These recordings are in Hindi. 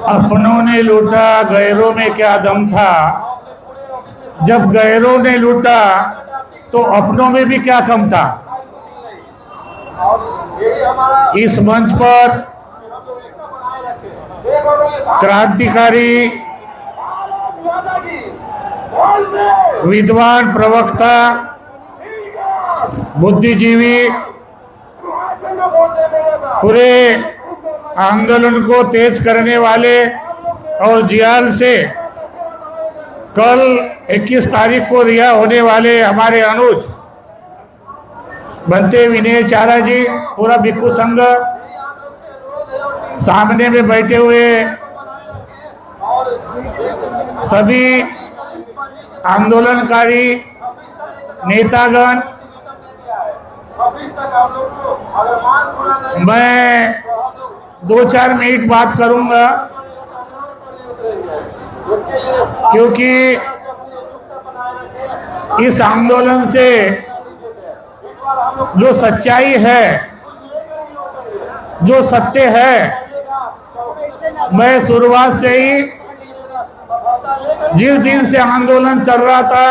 अपनों ने लूटा गैरों में क्या दम था। जब गैरों ने लूटा तो अपनों में भी क्या कम था। इस मंच पर क्रांतिकारी विद्वान प्रवक्ता बुद्धिजीवी पूरे आंदोलन को तेज करने वाले और जियाल से कल 21 तारीख को रिहा होने वाले हमारे अनुज बनते विनय चारा जी, पूरा भिक्खु संघ, सामने में बैठे हुए सभी आंदोलनकारी नेतागण, मैं 2-4 मिनट बात करूंगा क्योंकि इस आंदोलन से जो सच्चाई है, जो सत्य है, मैं शुरुआत से ही जिस दिन से आंदोलन चल रहा था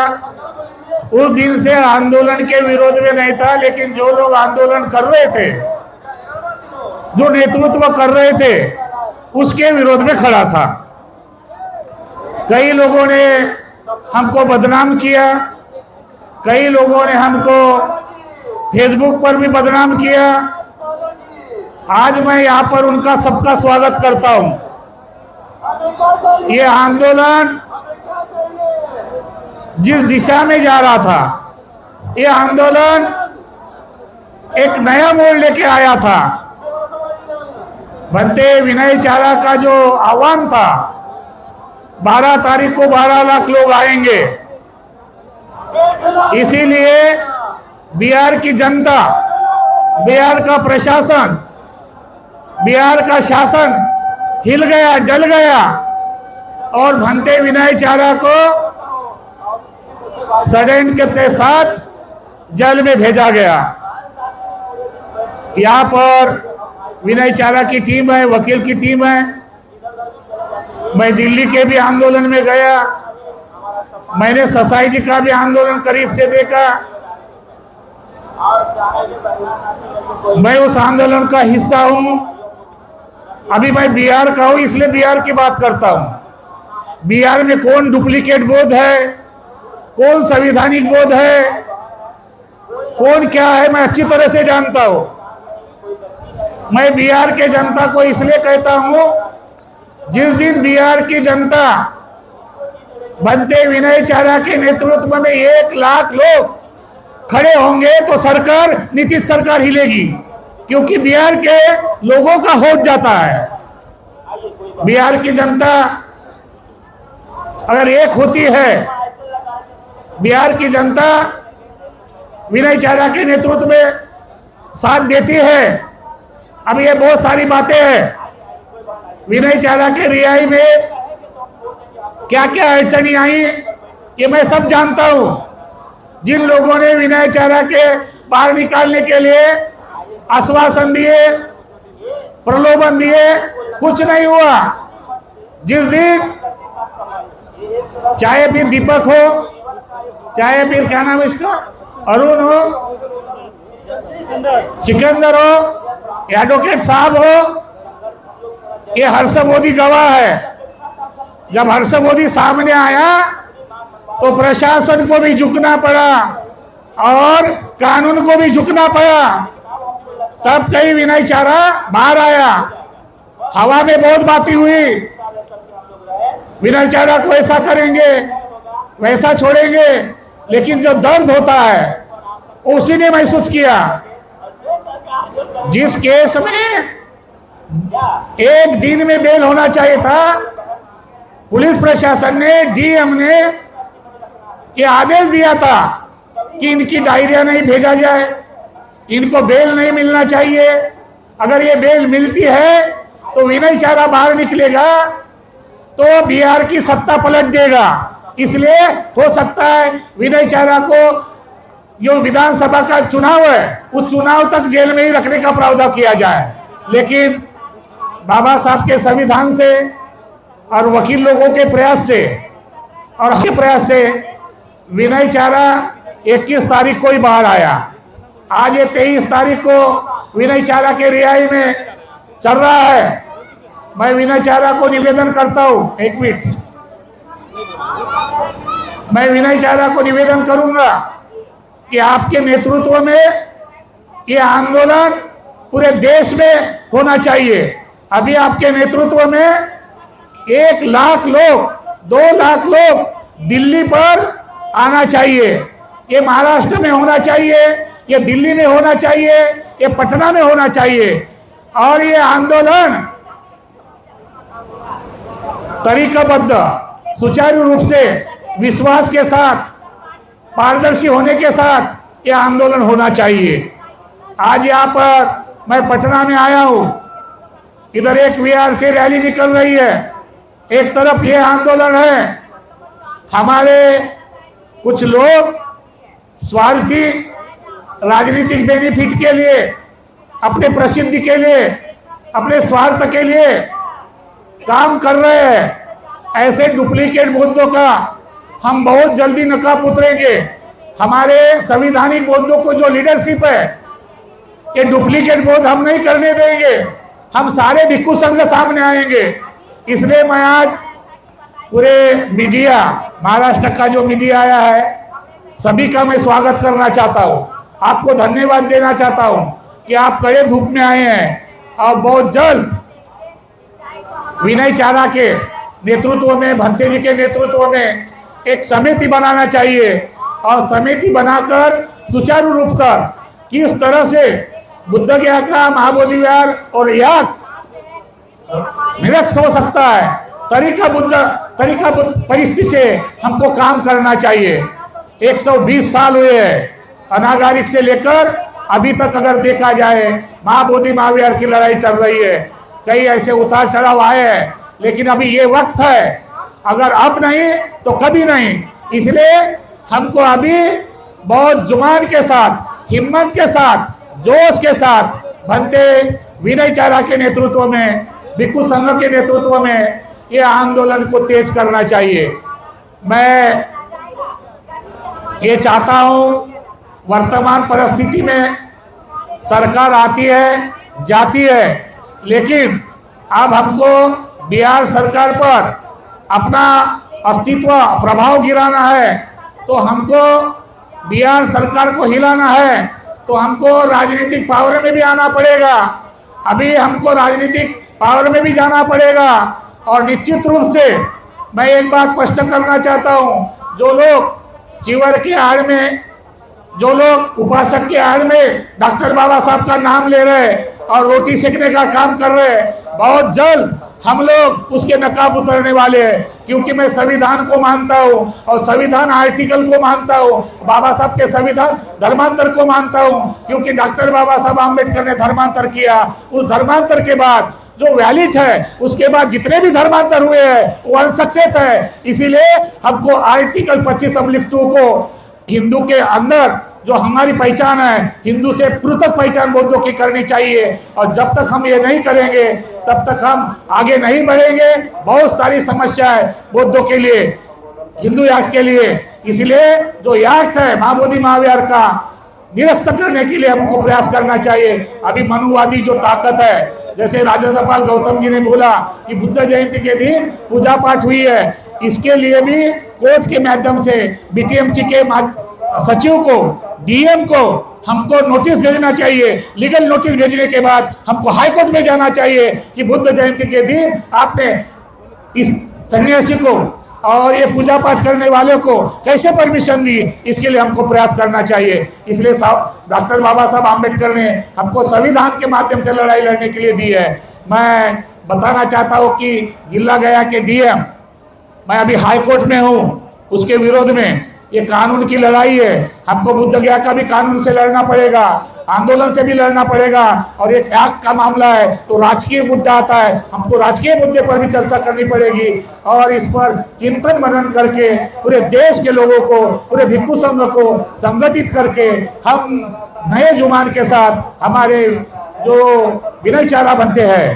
उस दिन से आंदोलन के विरोध में नहीं था, लेकिन जो लोग आंदोलन कर रहे थे, जो नेतृत्व कर रहे थे, उसके विरोध में खड़ा था। कई लोगों ने हमको बदनाम किया, कई लोगों ने हमको फेसबुक पर भी बदनाम किया। आज मैं यहाँ पर उनका सबका स्वागत करता हूँ। ये आंदोलन जिस दिशा में जा रहा था, ये आंदोलन एक नया मोड़ लेके आया था। बनते विनय चारा का जो आह्वान था, 12 तारीख को 12 लाख लोग आएंगे, इसीलिए बिहार की जनता, बिहार का प्रशासन, बिहार का शासन हिल गया, जल गया और बनते विनय चारा को षड्यंत्र के साथ जेल में भेजा गया। यहाँ पर विनय चारा की टीम है, वकील की टीम है। मैं दिल्ली के भी आंदोलन में गया, मैंने ससाई जी का भी आंदोलन करीब से देखा। मैं उस आंदोलन का हिस्सा हूं। अभी मैं बिहार का हूं, इसलिए बिहार की बात करता हूं। बिहार में कौन डुप्लीकेट बोध है, कौन संवैधानिक बोध है, कौन क्या है, मैं अच्छी तरह से जानता हूं। मैं बिहार के जनता को इसलिए कहता हूं, जिस दिन बिहार की जनता बनते विनय चारा के नेतृत्व में 1 लाख लोग खड़े होंगे तो सरकार, नीतीश सरकार हिलेगी, क्योंकि बिहार के लोगों का वोट जाता है। बिहार की जनता अगर एक होती है, बिहार की जनता विनय चारा के नेतृत्व में साथ देती है। अब ये बहुत सारी बातें हैं, विनय चारा के रिहाई में क्या क्या अड़चनी आई, ये मैं सब जानता हूं। जिन लोगों ने विनय चारा के बाहर निकालने के लिए आश्वासन दिए, प्रलोभन दिए, कुछ नहीं हुआ। जिस दिन चाहे फिर दीपक हो, चाहे फिर क्या नाम है इसका, अरुण हो, सिकंदर हो, एडवोकेट साहब हो, ये हर्ष मोदी गवाह है। जब हर्ष मोदी सामने आया तो प्रशासन को भी झुकना पड़ा और कानून को भी झुकना पड़ा, तब कहीं विनय चारा बाहर आया। हवा में बहुत बातें हुई, विनय चारा को ऐसा करेंगे, वैसा छोड़ेंगे, लेकिन जो दर्द होता है उसी ने महसूस किया। जिस केस में 1 दिन में बेल होना चाहिए था, पुलिस प्रशासन ने, डीएम ने ये आदेश दिया था कि इनकी डायरिया नहीं भेजा जाए, इनको बेल नहीं मिलना चाहिए। अगर ये बेल मिलती है तो विनय चारा बाहर निकलेगा तो बिहार की सत्ता पलट देगा। इसलिए हो सकता है विनय चारा को जो विधानसभा का चुनाव है उस चुनाव तक जेल में ही रखने का प्रावधान किया जाए। लेकिन बाबा साहब के संविधान से, और वकील लोगों के प्रयास से और के प्रयास से विनय चारा 21 तारीख को ही बाहर आया। आज ये 23 तारीख को विनय चारा के रिहाई में चल रहा है। मैं विनय चारा को निवेदन करता हूँ, एक मिनट, मैं विनय चारा को निवेदन करूंगा कि आपके नेतृत्व में ये आंदोलन पूरे देश में होना चाहिए। अभी आपके नेतृत्व में 1 लाख लोग, 2 लाख लोग दिल्ली पर आना चाहिए। ये महाराष्ट्र में होना चाहिए, ये दिल्ली में होना चाहिए, ये पटना में होना चाहिए। और ये आंदोलन तरीकाबद्ध, सुचारू रूप से, विश्वास के साथ, पारदर्शी होने के साथ ये आंदोलन होना चाहिए। आज यहाँ पर मैं पटना में आया हूँ, इधर एक विहार से रैली निकल रही है, एक तरफ ये आंदोलन है। हमारे कुछ लोग स्वार्थी राजनीतिक बेनिफिट के लिए, अपने प्रसिद्धि के लिए, अपने स्वार्थ के लिए काम कर रहे हैं। ऐसे डुप्लीकेट मुद्दों का हम बहुत जल्दी नकाब उतरेंगे। हमारे संवैधानिक मुद्दों को जो लीडरशिप है, ये डुप्लीकेट बोध हम नहीं करने देंगे। हम सारे भिक्खु संघ सामने आएंगे। इसलिए मैं आज पूरे मीडिया, महाराष्ट्र का जो मीडिया आया है, सभी का मैं स्वागत करना चाहता हूँ। आपको धन्यवाद देना चाहता हूँ कि आप कड़े धूप में आए हैं और बहुत जल्द विनय चारा के नेतृत्व में, भंते जी के नेतृत्व में एक समिति बनाना चाहिए और समिति बनाकर सुचारू रूप से किस तरह से बुद्ध गया का महाबोधि विहार और याक निरस्त हो सकता है, तरीका बुद्ध परिस्थिति से हमको काम करना चाहिए। 120 साल हुए हैं अनागारिक से लेकर अभी तक अगर देखा जाए, महाबोधि महाविहार की लड़ाई चल रही है। कई ऐसे उतार चढ़ाव आए हैं, लेकिन अभी ये वक्त है, अगर अब नहीं तो कभी नहीं। इसलिए हमको अभी बहुत जुबान के साथ, हिम्मत के साथ, जोश के साथ भंते विनय चारा के नेतृत्व में, भिक्खु संघ के नेतृत्व में ये आंदोलन को तेज करना चाहिए। मैं ये चाहता हूँ, वर्तमान परिस्थिति में सरकार आती है, जाती है, लेकिन अब हमको बिहार सरकार पर अपना अस्तित्व, प्रभाव गिराना है। तो हमको बिहार सरकार को हिलाना है, तो हमको राजनीतिक पावर में भी आना पड़ेगा। अभी हमको राजनीतिक पावर में भी जाना पड़ेगा। और निश्चित रूप से मैं एक बात स्पष्ट करना चाहता हूँ, जो लोग चिवर के आड़ में, जो लोग उपासक के आड़ में डॉक्टर बाबा साहब का नाम ले रहे और रोटी सेकने का काम कर रहे हैं, बहुत जल्द हम लोग उसके नकाब उतरने वाले हैं। क्योंकि मैं संविधान को मानता हूँ और संविधान आर्टिकल को मानता हूँ, बाबा साहब के संविधान धर्मांतर को मानता हूँ, क्योंकि डॉक्टर बाबा साहब आम्बेडकर ने धर्मांतर किया। उस धर्मांतर के बाद जो वैलिड है, उसके बाद जितने भी धर्मांतर हुए हैं वो अनसक्सेस है। इसीलिए हमको आर्टिकल 25(2) को हिंदू के अंदर जो हमारी पहचान है, हिंदू से पृथक पहचान बौद्धों की करनी चाहिए। और जब तक हम ये नहीं करेंगे तब तक हम आगे नहीं बढ़ेंगे। बहुत सारी समस्याएं बौद्धों के लिए, हिंदू याक के लिए। इसलिए जो याक है महाबोधि महाविहार का निरस्त करने के लिए हमको प्रयास करना चाहिए। अभी मनुवादी जो ताकत है, जैसे राजेंद्र पाल गौतम जी ने बोला कि बुद्ध जयंती के दिन पूजा पाठ हुई है, इसके लिए भी कोर्ट के माध्यम से बीटीएमसी के सचिव को, डीएम को हमको नोटिस भेजना चाहिए। लीगल नोटिस भेजने के बाद हमको हाई कोर्ट में जाना चाहिए कि बुद्ध जयंती के दिन आपने इस सन्यासी को और ये पूजा पाठ करने वाले को कैसे परमिशन दी, इसके लिए हमको प्रयास करना चाहिए। इसलिए डॉक्टर बाबा साहब आम्बेडकर ने हमको संविधान के माध्यम से लड़ाई लड़ने के लिए दी है। मैं बताना चाहता हूँ कि जिला गया के डीएम, मैं अभी हाई कोर्ट में हूँ, उसके विरोध में ये कानून की लड़ाई है। हमको बुद्ध गया का भी कानून से लड़ना पड़ेगा, आंदोलन से भी लड़ना पड़ेगा। और एक एक्ट का मामला है तो राजकीय मुद्दा आता है, हमको राजकीय मुद्दे पर भी चर्चा करनी पड़ेगी। और इस पर चिंतन मनन करके पूरे देश के लोगों को, पूरे भिक्खु संघ को संगठित करके हम नए जुबान के साथ हमारे जो विनय चारा बनते हैं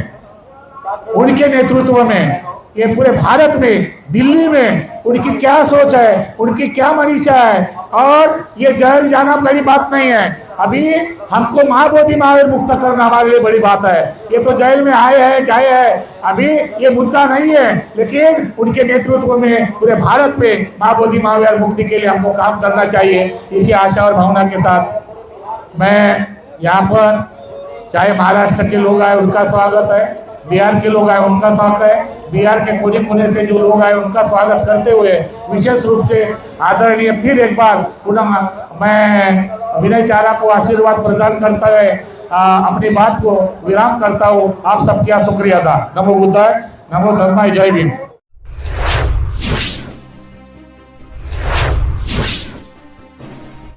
उनके नेतृत्व में ये पूरे भारत में, दिल्ली में उनकी क्या सोच है, उनकी क्या मनीषा है। और ये जेल जाना बड़ी बात नहीं है। अभी हमको महाबोधि महावीर मुक्त करना हमारे लिए बड़ी बात है। ये तो जेल में आए हैं गए हैं, अभी ये मुद्दा नहीं है, लेकिन उनके नेतृत्व में पूरे भारत में महाबोधि महावीर मुक्ति के लिए हमको काम करना चाहिए। इसी आशा और भावना के साथ मैं यहाँ पर, चाहे महाराष्ट्र के लोग आए उनका स्वागत है, बिहार के लोग आए उनका स्वागत है, बिहार के कोने कोने से जो लोग आए उनका स्वागत करते हुए विशेष रूप से आदरणीय फिर एक बार पुनः मैं विनय चारा को आशीर्वाद प्रदान करते हुए अपनी बात को विराम करता हूँ। आप सबका शुक्रिया अदा। नमो बुद्धाय, नमो धर्माय, जय भीम।